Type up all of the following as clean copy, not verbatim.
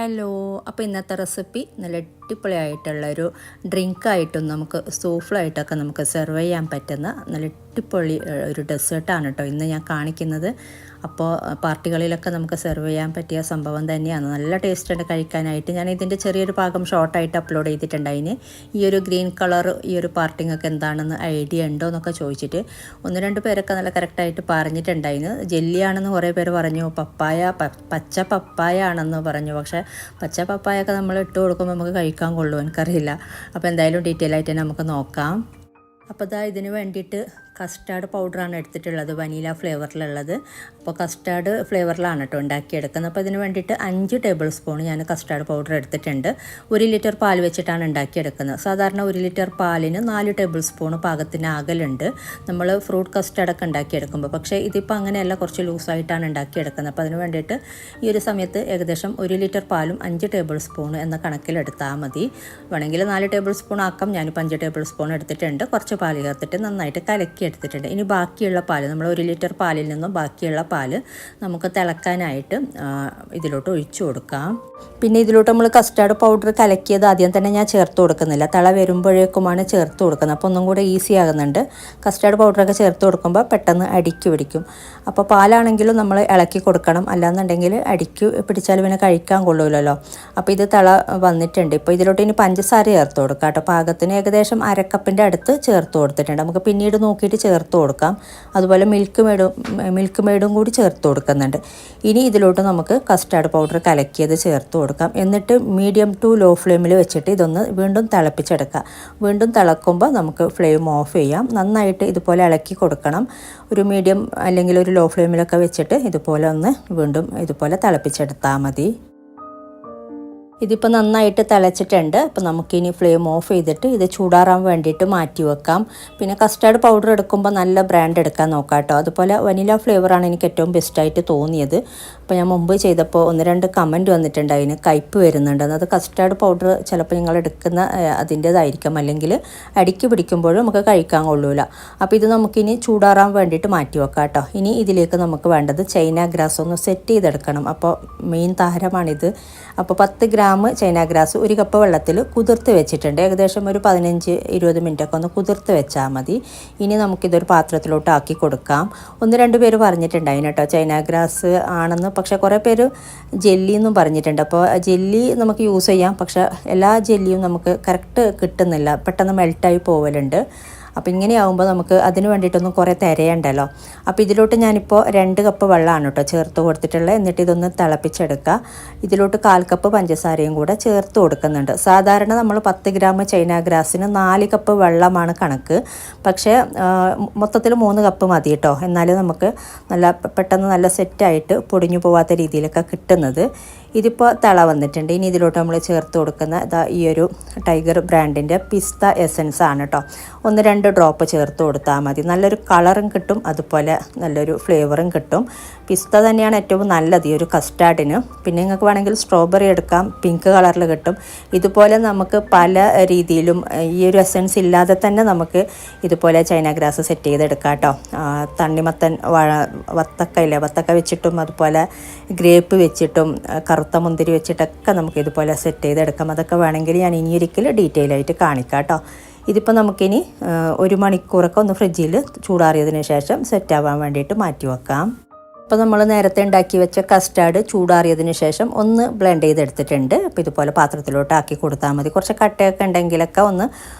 Hello, അപ്പോൾ ഇന്നത്തെ recipe നല്ല അടിപൊളിയായിട്ടുള്ളൊരു ഡ്രിങ്കായിട്ടും നമുക്ക് സൂഫ്ലായിട്ടൊക്കെ നമുക്ക് സെർവ് ചെയ്യാൻ പറ്റുന്ന നല്ല അടിപൊളി ഒരു ഡെസേർട്ടാണ് കേട്ടോ ഇന്ന് ഞാൻ കാണിക്കുന്നത്. അപ്പോൾ പാർട്ടികളിലൊക്കെ നമുക്ക് സെർവ് ചെയ്യാൻ പറ്റിയ സംഭവം തന്നെയാണ്. നല്ല ടേസ്റ്റുണ്ട് കഴിക്കാനായിട്ട്. ഞാൻ ഇതിൻ്റെ ചെറിയൊരു ഭാഗം ഷോർട്ടായിട്ട് അപ്ലോഡ് ചെയ്തിട്ടുണ്ട്. അതിന് ഈ ഒരു ഗ്രീൻ കളർ ഈ ഒരു പാർട്ടിങ്ങൾക്ക് എന്താണെന്ന് ഐഡിയ ഉണ്ടോ എന്നൊക്കെ ചോദിച്ചിട്ട് ഒന്ന് രണ്ട് പേരൊക്കെ നല്ല കറക്റ്റായിട്ട് പറഞ്ഞിട്ടുണ്ടായിരുന്നു. ജെല്ലിയാണെന്ന് കുറേ പേര് പറഞ്ഞു, പച്ച പപ്പായ ആണെന്ന് പറഞ്ഞു. പക്ഷേ പച്ച പപ്പായൊക്കെ നമ്മൾ ഇട്ട് കൊടുക്കുമ്പോൾ നമുക്ക് കഴിക്കാൻ കൊള്ളുമോ എനിക്കറിയില്ല. അപ്പോൾ എന്തായാലും ഡീറ്റെയിൽ ആയിട്ട് തന്നെ നമുക്ക് നോക്കാം. അപ്പോൾ ഇതിന് വേണ്ടിയിട്ട് കസ്റ്റാർഡ് പൗഡറാണ് എടുത്തിട്ടുള്ളത്, വനീല ഫ്ലേവറിലുള്ളത്. അപ്പോൾ കസ്റ്റാർഡ് ഫ്ലേവറിലാണ് കേട്ടോ ഉണ്ടാക്കിയെടുക്കുന്നത്. അപ്പോൾ ഇതിന് വേണ്ടിയിട്ട് 5 ടേബിൾ സ്പൂൺ ഞാൻ കസ്റ്റാർഡ് പൗഡർ എടുത്തിട്ടുണ്ട്. 1 ലിറ്റർ പാൽ വെച്ചിട്ടാണ് ഉണ്ടാക്കിയെടുക്കുന്നത്. സാധാരണ 1 ലിറ്റർ പാലിന് 4 ടേബിൾ സ്പൂൺ പാകത്തിന് ആകലുണ്ട് നമ്മൾ ഫ്രൂട്ട് കസ്റ്റാർഡൊക്കെ ഉണ്ടാക്കിയെടുക്കുമ്പോൾ. പക്ഷേ ഇതിപ്പോൾ അങ്ങനെയല്ല, കുറച്ച് ലൂസായിട്ടാണ് ഉണ്ടാക്കിയെടുക്കുന്നത്. അപ്പോൾ അതിന് വേണ്ടിയിട്ട് ഈ ഒരു സമയത്ത് ഏകദേശം 1 ലിറ്റർ പാലും 5 ടേബിൾ സ്പൂൺ എന്ന കണക്കിലെടുത്താൽ മതി. വേണമെങ്കിൽ 4 ടേബിൾ സ്പൂൺ ആക്കാം. ഞാനിപ്പോൾ 5 ടേബിൾ സ്പൂൺ എടുത്തിട്ടുണ്ട്. കുറച്ച് പാൽ ചേർത്തിട്ട് നന്നായിട്ട് കലക്കി എടുത്തിട്ടുണ്ട്. ഇനി ബാക്കിയുള്ള പാല്, നമ്മൾ 1 ലിറ്റർ പാലിൽ നിന്നും ബാക്കിയുള്ള പാല് നമുക്ക് തിളക്കാനായിട്ട് ഇതിലോട്ട് ഒഴിച്ചു കൊടുക്കാം. പിന്നെ ഇതിലോട്ട് നമ്മൾ കസ്റ്റാർഡ് പൗഡർ കലക്കിയത് ആദ്യം തന്നെ ഞാൻ ചേർത്ത് കൊടുക്കുന്നില്ല, തിള വരുമ്പോഴേക്കുമാണ് ചേർത്ത് കൊടുക്കുന്നത്. അപ്പോൾ ഒന്നും കൂടെ ഈസി ആകുന്നുണ്ട്. കസ്റ്റാർഡ് പൗഡറൊക്കെ ചേർത്ത് കൊടുക്കുമ്പോൾ പെട്ടെന്ന് അടിക്ക് പിടിക്കും. അപ്പോൾ പാലാണെങ്കിലും നമ്മൾ ഇളക്കി കൊടുക്കണം, അല്ലാന്നുണ്ടെങ്കിൽ അടിക്ക് പിടിച്ചാൽ പിന്നെ കഴിക്കാൻ കൊള്ളൂലല്ലോ. അപ്പോൾ ഇത് തിള വന്നിട്ടുണ്ട്. ഇപ്പോൾ ഇതിലോട്ട് ഇനി പഞ്ചസാര ചേർത്ത് കൊടുക്കാം കേട്ടോ. പാകത്തിന് ഏകദേശം അരക്കപ്പിൻ്റെ അടുത്ത് ചേർത്ത് കൊടുത്തിട്ടുണ്ട്. നമുക്ക് പിന്നീട് നോക്കിയിട്ട് ചേർത്ത് കൊടുക്കാം. അതുപോലെ മിൽക്ക് മെയ്ഡും കൂടി ചേർത്ത് കൊടുക്കുന്നുണ്ട്. ഇനി ഇതിലോട്ട് നമുക്ക് കസ്റ്റാർഡ് പൗഡർ കലക്കിയത് ചേർത്ത് കൊടുക്കാം. എന്നിട്ട് മീഡിയം ടു ലോ ഫ്ലെയിമിൽ വെച്ചിട്ട് ഇതൊന്ന് വീണ്ടും തിളപ്പിച്ചെടുക്കാം. വീണ്ടും തിളക്കുമ്പോൾ നമുക്ക് ഫ്ലെയിം ഓഫ് ചെയ്യാം. നന്നായിട്ട് ഇതുപോലെ ഇളക്കി കൊടുക്കണം. ഒരു മീഡിയം അല്ലെങ്കിൽ ഒരു ലോ ഫ്ലെയിമിലൊക്കെ വെച്ചിട്ട് ഇതുപോലെ ഒന്ന് വീണ്ടും ഇതുപോലെ തിളപ്പിച്ചെടുത്താൽ മതി. ഇതിപ്പോൾ നന്നായിട്ട് തിളച്ചിട്ടുണ്ട്. അപ്പോൾ നമുക്കിനി ഫ്ലെയിം ഓഫ് ചെയ്തിട്ട് ഇത് ചൂടാറാൻ വേണ്ടിയിട്ട് മാറ്റി വെക്കാം. പിന്നെ കസ്റ്റാർഡ് പൗഡർ എടുക്കുമ്പോൾ നല്ല ബ്രാൻഡ് എടുക്കാൻ നോക്കാം കേട്ടോ. അതുപോലെ വനില ഫ്ലേവറാണ് എനിക്ക് ഏറ്റവും ബെസ്റ്റായിട്ട് തോന്നിയത്. അപ്പോൾ ഞാൻ മുമ്പ് ചെയ്തപ്പോൾ 1-2 കമൻറ്റ് വന്നിട്ടുണ്ട് അതിന് കയ്പ്പ് വരുന്നുണ്ട്. അത് കസ്റ്റാർഡ് പൗഡർ ചിലപ്പോൾ നിങ്ങൾ എടുക്കുന്ന അതിൻ്റേതായിരിക്കും, അല്ലെങ്കിൽ അടിക്ക് പിടിക്കുമ്പോഴും നമുക്ക് കഴിക്കാൻ കൊള്ളൂല. അപ്പോൾ ഇത് നമുക്കിനി ചൂടാറാൻ വേണ്ടിയിട്ട് മാറ്റി വെക്കാം കേട്ടോ. ഇനി ഇതിലേക്ക് നമുക്ക് വേണ്ടത് ചൈന ഗ്രാസ് ഒന്ന് സെറ്റ് ചെയ്തെടുക്കണം. അപ്പോൾ മെയിൻ താരമാണിത്. അപ്പോൾ 10 ഗ്രാം ചൈന ഗ്രാസ് 1 കപ്പ് വെള്ളത്തിൽ കുതിർത്ത് വെച്ചിട്ടുണ്ട്. ഏകദേശം ഒരു 15-20 മിനിറ്റൊക്കെ ഒന്ന് കുതിർത്ത് വെച്ചാൽ മതി. ഇനി നമുക്കിതൊരു പാത്രത്തിലോട്ട് ആക്കി കൊടുക്കാം. 1-2 പേര് പറഞ്ഞിട്ടുണ്ടായിരുന്നു കേട്ടോ ചൈന ഗ്രാസ് ആണെന്ന്. പക്ഷേ കുറേ പേര് ജെല്ലി എന്നും പറഞ്ഞിട്ടുണ്ട്. അപ്പോൾ ജെല്ലി നമുക്ക് യൂസ് ചെയ്യാം, പക്ഷേ എല്ലാ ജെല്ലിയും നമുക്ക് കറക്റ്റ് കിട്ടുന്നില്ല, പെട്ടെന്ന് മെൽട്ടായി പോവലുണ്ട്. അപ്പോൾ ഇങ്ങനെയാകുമ്പോൾ നമുക്ക് അതിന് വേണ്ടിയിട്ടൊന്നും കുറേ തിരയണ്ടല്ലോ. അപ്പോൾ ഇതിലോട്ട് ഞാനിപ്പോൾ 2 കപ്പ് വെള്ളമാണ് കേട്ടോ ചേർത്ത് കൊടുത്തിട്ടുള്ളത്. എന്നിട്ട് ഇതൊന്ന് തിളപ്പിച്ചെടുക്കുക. ഇതിലോട്ട് 1/4 കപ്പ് പഞ്ചസാരയും കൂടെ ചേർത്ത് കൊടുക്കുന്നുണ്ട്. സാധാരണ നമ്മൾ 10 ഗ്രാം ചൈന ഗ്രാസിന് 4 കപ്പ് വെള്ളമാണ് കണക്ക്. പക്ഷേ മൊത്തത്തിൽ 3 കപ്പ് മതി കേട്ടോ. എന്നാലും നമുക്ക് പെട്ടെന്ന് നല്ല സെറ്റായിട്ട് പൊടിഞ്ഞു പോവാത്ത രീതിയിലൊക്കെ കിട്ടുന്നത്. ഇതിപ്പോൾ തിള വന്നിട്ടുണ്ട്. ഇനി ഇതിലോട്ട് നമ്മൾ ചേർത്ത് കൊടുക്കുന്ന ഈ ഒരു ടൈഗർ ബ്രാൻഡിൻ്റെ പിസ്ത എസൻസ് ആണ് കേട്ടോ. 1-2 ഡ്രോപ്പ് ചേർത്ത് കൊടുത്താൽ മതി. നല്ലൊരു കളറും കിട്ടും, അതുപോലെ നല്ലൊരു ഫ്ലേവറും കിട്ടും. പിസ്ത തന്നെയാണ് ഏറ്റവും നല്ലത് ഈ ഒരു കസ്റ്റാർഡിന്. പിന്നെ നിങ്ങൾക്ക് വേണമെങ്കിൽ സ്ട്രോബെറി എടുക്കാം, പിങ്ക് കളറിൽ കിട്ടും. ഇതുപോലെ നമുക്ക് പല രീതിയിലും ഈ ഒരു എസൻസ് ഇല്ലാതെ തന്നെ നമുക്ക് ഇതുപോലെ ചൈന ഗ്രാസ് സെറ്റ് ചെയ്തെടുക്കാം കേട്ടോ. തണ്ണിമത്തൻ വത്തക്ക വെച്ചിട്ടും അതുപോലെ ഗ്രേപ്പ് വെച്ചിട്ടും കറുത്ത മുന്തിരി വെച്ചിട്ടൊക്കെ നമുക്ക് ഇതുപോലെ സെറ്റ് ചെയ്തെടുക്കാം. അതൊക്കെ വേണമെങ്കിൽ ഞാൻ ഇനിയൊരിക്കൽ ഡീറ്റെയിൽ ആയിട്ട് കാണിക്കാം കേട്ടോ. ഇതിപ്പോൾ നമുക്കിനി 1 മണിക്കൂറൊക്കെ ഒന്ന് ഫ്രിഡ്ജിൽ ചൂടാറിയതിന് ശേഷം സെറ്റാവാൻ വേണ്ടിയിട്ട് മാറ്റി വെക്കാം. അപ്പോൾ നമ്മൾ നേരത്തെ ഉണ്ടാക്കി വെച്ച കസ്റ്റാർഡ് ചൂടാറിയതിന് ശേഷം ഒന്ന് ബ്ലെൻഡ് ചെയ്തെടുത്തിട്ടുണ്ട്. അപ്പോൾ ഇതുപോലെ പാത്രത്തിലോട്ട് ആക്കി കൊടുത്താൽ മതി. കുറച്ച് കട്ടയൊക്കെ ഉണ്ടെങ്കിലൊക്കെ ഒന്ന്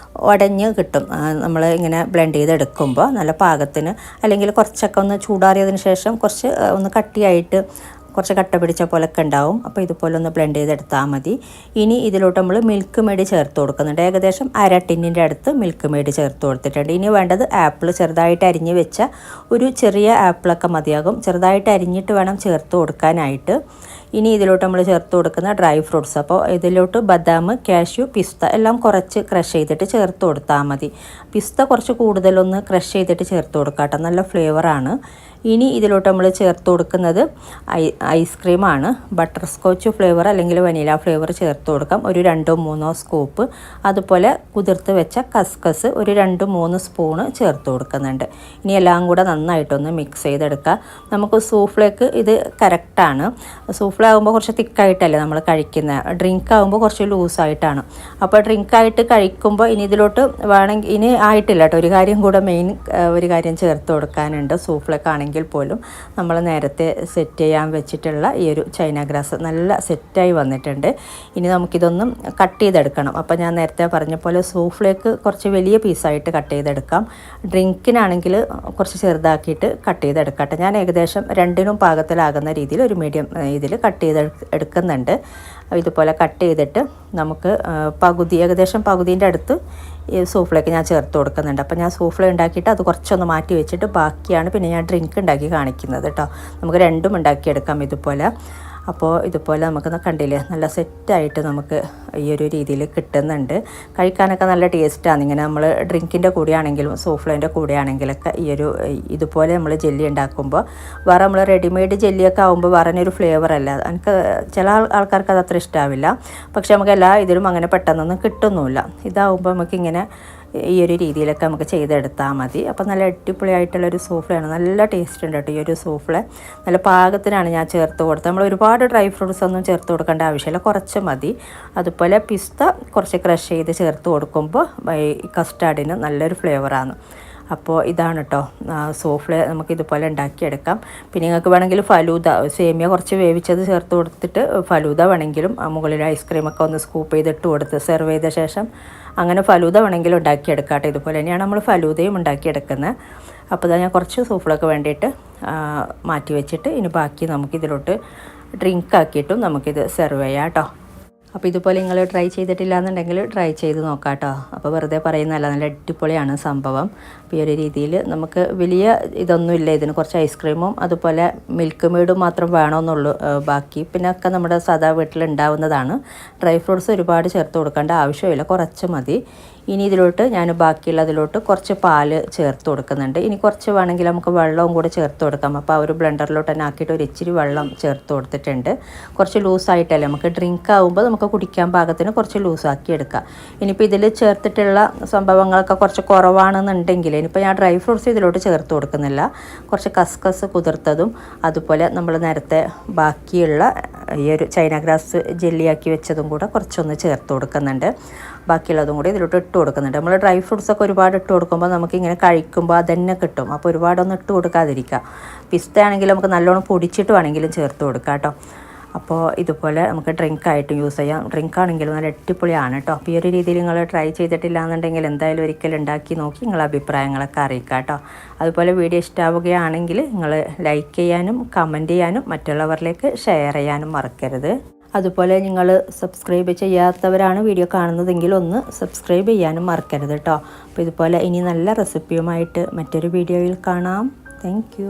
ഉടഞ്ഞ് കിട്ടും. നമ്മൾ ഇങ്ങനെ ബ്ലെൻഡ് ചെയ്തെടുക്കുമ്പോൾ നല്ല പാകത്തിന്, അല്ലെങ്കിൽ കുറച്ചൊക്കെ ഒന്ന് ചൂടാറിയതിന് ശേഷം കുറച്ച് ഒന്ന് കട്ടിയായിട്ട് കുറച്ച് കട്ട പിടിച്ച പോലൊക്കെ ഉണ്ടാവും. അപ്പോൾ ഇതുപോലെ ഒന്ന് ബ്ലെൻഡ് ചെയ്തെടുത്താൽ മതി. ഇനി ഇതിലോട്ട് നമ്മൾ മിൽക്ക് മെയ്ഡ് ചേർത്ത് കൊടുക്കുന്നുണ്ട്. ഏകദേശം 1/2 ടിന്നിൻ്റെ അടുത്ത് മിൽക്ക് മെയ്ഡ് ചേർത്ത് കൊടുത്തിട്ടുണ്ട്. ഇനി വേണ്ടത് ആപ്പിൾ, ചെറുതായിട്ട് അരിഞ്ഞ് വെച്ച ഒരു ചെറിയ ആപ്പിളൊക്കെ മതിയാകും. ചെറുതായിട്ട് അരിഞ്ഞിട്ട് വേണം ചേർത്ത് കൊടുക്കാനായിട്ട്. ഇനി ഇതിലോട്ട് നമ്മൾ ചേർത്ത് കൊടുക്കുന്ന ഡ്രൈ ഫ്രൂട്ട്സ്, അപ്പോൾ ഇതിലോട്ട് ബദാം, കാഷ്യൂ, പിസ്ത എല്ലാം കുറച്ച് ക്രഷ് ചെയ്തിട്ട് ചേർത്ത് കൊടുത്താൽ മതി. പിസ്ത കുറച്ച് കൂടുതലൊന്ന് ക്രഷ് ചെയ്തിട്ട് ചേർത്ത് കൊടുക്കാം കേട്ടോ, നല്ല ഫ്ലേവറാണ്. ഇനി ഇതിലോട്ട് നമ്മൾ ചേർത്ത് കൊടുക്കുന്നത് ഐസ്ക്രീമാണ്. ബട്ടർ സ്കോച്ച് ഫ്ലേവർ അല്ലെങ്കിൽ വനില ഫ്ലേവർ ചേർത്ത് കൊടുക്കാം. ഒരു 2-3 സ്കൂപ്പ്. അതുപോലെ കുതിർത്ത് വെച്ച കസ്കസ് ഒരു 2-3 സ്പൂണ് ചേർത്ത് കൊടുക്കുന്നുണ്ട്. ഇനി എല്ലാം കൂടെ നന്നായിട്ടൊന്ന് മിക്സ് ചെയ്തെടുക്കുക. നമുക്ക് സൂഫ്ലേക്ക് ഇത് കറക്റ്റാണ്. സൂഫ്ല ആകുമ്പോൾ കുറച്ച് തിക്കായിട്ടല്ലേ നമ്മൾ കഴിക്കുന്നത്. ഡ്രിങ്ക് ആകുമ്പോൾ കുറച്ച് ലൂസായിട്ടാണ്. അപ്പോൾ ഡ്രിങ്കായിട്ട് കഴിക്കുമ്പോൾ ഇനി ഇതിലോട്ട് വേണമെങ്കിൽ ഇനി ആയിട്ടില്ല കേട്ടോ. ഒരു കാര്യം കൂടെ ഒരു കാര്യം ചേർത്ത് കൊടുക്കാനുണ്ട്. സൂഫ്ലക്കാണെങ്കിൽ പോലും നമ്മൾ നേരത്തെ സെറ്റ് ചെയ്യാൻ വെച്ചിട്ടുള്ള ഈ ഒരു ചൈന ഗ്രാസ് നല്ല സെറ്റായി വന്നിട്ടുണ്ട്. ഇനി നമുക്കിതൊന്നും കട്ട് ചെയ്തെടുക്കണം. അപ്പോൾ ഞാൻ നേരത്തെ പറഞ്ഞ പോലെ സൂഫ്ലേക്ക് കുറച്ച് വലിയ പീസായിട്ട് കട്ട് ചെയ്തെടുക്കാം. ഡ്രിങ്കിനാണെങ്കിൽ കുറച്ച് ചെറുതാക്കിയിട്ട് കട്ട് ചെയ്തെടുക്കട്ടെ. ഞാൻ ഏകദേശം രണ്ടിനും പാകത്തിലാകുന്ന രീതിയിൽ ഒരു മീഡിയം ഇതിൽ കട്ട് ചെയ്തെടുക്കുന്നുണ്ട്. ഇതുപോലെ കട്ട് ചെയ്തിട്ട് നമുക്ക് ഏകദേശം പകുതിൻ്റെ അടുത്ത് ഈ സൂഫ്ലേക്ക് ഞാൻ ചേർത്ത് കൊടുക്കുന്നുണ്ട്. അപ്പോൾ ഞാൻ സൂഫ്ല ഉണ്ടാക്കിയിട്ട് അത് കുറച്ചൊന്ന് മാറ്റി വെച്ചിട്ട് ബാക്കിയാണ് പിന്നെ ഞാൻ ഡ്രിങ്ക് ഉണ്ടാക്കി കാണിക്കുന്നത് കേട്ടോ. നമുക്ക് രണ്ടും ഉണ്ടാക്കിയെടുക്കാം ഇതുപോലെ. അപ്പോൾ ഇതുപോലെ നമുക്ക് കണ്ടില്ലേ നല്ല സെറ്റായിട്ട് നമുക്ക് ഈ ഒരു രീതിയിൽ കിട്ടുന്നുണ്ട്. കഴിക്കാനൊക്കെ നല്ല ടേസ്റ്റാണ്. ഇങ്ങനെ നമ്മൾ ഡ്രിങ്കിൻ്റെ കൂടെയാണെങ്കിലും സൂഫ്ലേൻ്റെ കൂടെയാണെങ്കിലൊക്കെ ഇതുപോലെ നമ്മൾ ജെല്ലി ഉണ്ടാക്കുമ്പോൾ വേറെ നമ്മൾ റെഡിമെയ്ഡ് ജെല്ലിയൊക്കെ ആകുമ്പോൾ വേറെയൊരു ഫ്ലേവർ അല്ല. എനിക്ക് ചില ആൾക്കാർക്ക് അത് അത്ര ഇഷ്ടാവില്ല. പക്ഷേ നമുക്ക് എല്ലാ ഇതിലും അങ്ങനെ പെട്ടെന്നൊന്നും കിട്ടുന്നുമില്ല. ഇതാവുമ്പോൾ നമുക്കിങ്ങനെ ഈ ഒരു രീതിയിലൊക്കെ നമുക്ക് ചെയ്തെടുത്താൽ മതി. അപ്പോൾ നല്ല അടിപൊളിയായിട്ടുള്ളൊരു സൂഫ്ലയാണ്. നല്ല ടേസ്റ്റ് ഉണ്ട് കേട്ടോ ഈ ഒരു സൂഫ്ല. നല്ല പാകത്തിനാണ് ഞാൻ ചേർത്ത് കൊടുത്തത്. നമ്മൾ ഒരുപാട് ഡ്രൈ ഫ്രൂട്ട്സ് ഒന്നും ചേർത്ത് കൊടുക്കേണ്ട ആവശ്യമില്ല, കുറച്ച് മതി. അതുപോലെ പിസ്ത കുറച്ച് ക്രഷ് ചെയ്ത് ചേർത്ത് കൊടുക്കുമ്പോൾ ഈ കസ്റ്റാർഡിന് നല്ലൊരു ഫ്ലേവറാണ്. അപ്പോൾ ഇതാണ് കേട്ടോ സൂഫ്ല. നമുക്കിതുപോലെ ഉണ്ടാക്കിയെടുക്കാം. പിന്നെ നിങ്ങൾക്ക് വേണമെങ്കിൽ ഫലൂദ സേമിയ കുറച്ച് വേവിച്ചത് ചേർത്ത് കൊടുത്തിട്ട് ഫലൂദ വേണമെങ്കിലും മുകളിൽ ഐസ്ക്രീമൊക്കെ ഒന്ന് സ്കൂപ്പ് ചെയ്തിട്ട് കൊടുത്ത് സെർവ് ചെയ്ത ശേഷം അങ്ങനെ ഫലൂദ വേണമെങ്കിലും ഉണ്ടാക്കിയെടുക്കാം കേട്ടോ. ഇതുപോലെ തന്നെയാണ് നമ്മൾ ഫലൂദയും ഉണ്ടാക്കിയെടുക്കുന്നത്. അപ്പോൾ ഞാൻ കുറച്ച് സൂഫ്ലൊക്കെ വേണ്ടിയിട്ട് മാറ്റി വെച്ചിട്ട് ഇനി ബാക്കി നമുക്കിതിലോട്ട് ഡ്രിങ്ക് ആക്കിയിട്ടും നമുക്കിത് സെർവ് ചെയ്യാം കേട്ടോ. അപ്പോൾ ഇതുപോലെ നിങ്ങൾ ട്രൈ ചെയ്തിട്ടില്ല എന്നുണ്ടെങ്കിൽ ട്രൈ ചെയ്ത് നോക്കാം കേട്ടോ. അപ്പോൾ വെറുതെ പറയുന്നതല്ല, നല്ല അടിപൊളിയാണ് സംഭവം. അപ്പോൾ ഈ ഒരു രീതിയിൽ നമുക്ക് വലിയ ഇതൊന്നുമില്ല. ഇതിന് കുറച്ച് ഐസ്ക്രീമും അതുപോലെ മിൽക്ക് മെയ്ഡും മാത്രം വേണമെന്നുള്ളൂ. ബാക്കി പിന്നെ ഒക്കെ നമ്മുടെ സാധാ വീട്ടിൽ ഉണ്ടാവുന്നതാണ്. ഡ്രൈ ഫ്രൂട്ട്സ് ഒരുപാട് ചേർത്ത് കൊടുക്കേണ്ട ആവശ്യമില്ല, കുറച്ച് മതി. ഇനി ഇതിലോട്ട് ഞാൻ ബാക്കിയുള്ളതിലോട്ട് കുറച്ച് പാല് ചേർത്ത് കൊടുക്കുന്നുണ്ട്. ഇനി കുറച്ച് വേണമെങ്കിൽ നമുക്ക് വെള്ളവും കൂടെ ചേർത്ത് കൊടുക്കാം. അപ്പോൾ ആ ഒരു ബ്ലെൻഡറിലോട്ട് തന്നെ ആക്കിയിട്ട് ഒരു ഇച്ചിരി വെള്ളം ചേർത്ത് കൊടുത്തിട്ടുണ്ട്. കുറച്ച് ലൂസായിട്ടല്ലേ നമുക്ക് ഡ്രിങ്ക് ആകുമ്പോൾ നമുക്ക് കുടിക്കാൻ പാകത്തിന് കുറച്ച് ലൂസാക്കി എടുക്കാം. ഇനിയിപ്പോൾ ഇതിൽ ചേർത്തിട്ടുള്ള സംഭവങ്ങളൊക്കെ കുറച്ച് കുറവാണെന്നുണ്ടെങ്കിൽ ഇനിയിപ്പോൾ ഞാൻ ഡ്രൈ ഫ്രൂട്ട്സ് ഇതിലോട്ട് ചേർത്ത് കൊടുക്കുന്നില്ല. കുറച്ച് കസ്കസ് കുതിർത്തതും അതുപോലെ നമ്മൾ നേരത്തെ ബാക്കിയുള്ള ഈ ഒരു ചൈന ഗ്രാസ് ജെല്ലിയാക്കി വെച്ചതും കൂടെ കുറച്ചൊന്ന് ചേർത്ത് കൊടുക്കുന്നുണ്ട്. ബാക്കിയുള്ളതും കൂടി ഇതിലോട്ട് ഇട്ട് കൊടുക്കുന്നുണ്ട്. നമ്മൾ ഡ്രൈ ഫ്രൂട്ട്സൊക്കെ ഒരുപാട് ഇട്ട് കൊടുക്കുമ്പോൾ നമുക്കിങ്ങനെ കഴിക്കുമ്പോൾ അതന്നെ കിട്ടും. അപ്പോൾ ഒരുപാടൊന്നും ഇട്ട് കൊടുക്കാതിരിക്കുക. പിസ്ത ആണെങ്കിൽ നമുക്ക് നല്ലോണം പൊടിച്ചിട്ട് വേണമെങ്കിലും ചേർത്ത് കൊടുക്കാം കേട്ടോ. അപ്പോൾ ഇതുപോലെ നമുക്ക് ഡ്രിങ്കായിട്ട് യൂസ് ചെയ്യാം. ഡ്രിങ്കാണെങ്കിലും നല്ല അടിപൊളിയാണ് കേട്ടോ. അപ്പോൾ ഈ ഒരു രീതിയിൽ നിങ്ങൾ ട്രൈ ചെയ്തിട്ടില്ല എന്നുണ്ടെങ്കിൽ എന്തായാലും ഒരിക്കൽ ഉണ്ടാക്കി നോക്കി നിങ്ങളുടെ അഭിപ്രായങ്ങളൊക്കെ അറിയിക്കുക കേട്ടോ. അതുപോലെ വീഡിയോ ഇഷ്ടമാവുകയാണെങ്കിൽ നിങ്ങൾ ലൈക്ക് ചെയ്യാനും കമൻറ്റ് ചെയ്യാനും മറ്റുള്ളവരിലേക്ക് ഷെയർ ചെയ്യാനും മറക്കരുത്. അതുപോലെ നിങ്ങൾ സബ്സ്ക്രൈബ് ചെയ്യാത്തവരാണ് വീഡിയോ കാണുന്നതെങ്കിൽ ഒന്ന് സബ്സ്ക്രൈബ് ചെയ്യാനും മറക്കരുത് കേട്ടോ. അപ്പോൾ ഇതുപോലെ ഇനി നല്ല റെസിപ്പിയുമായിട്ട് മറ്റൊരു വീഡിയോയിൽ കാണാം. താങ്ക്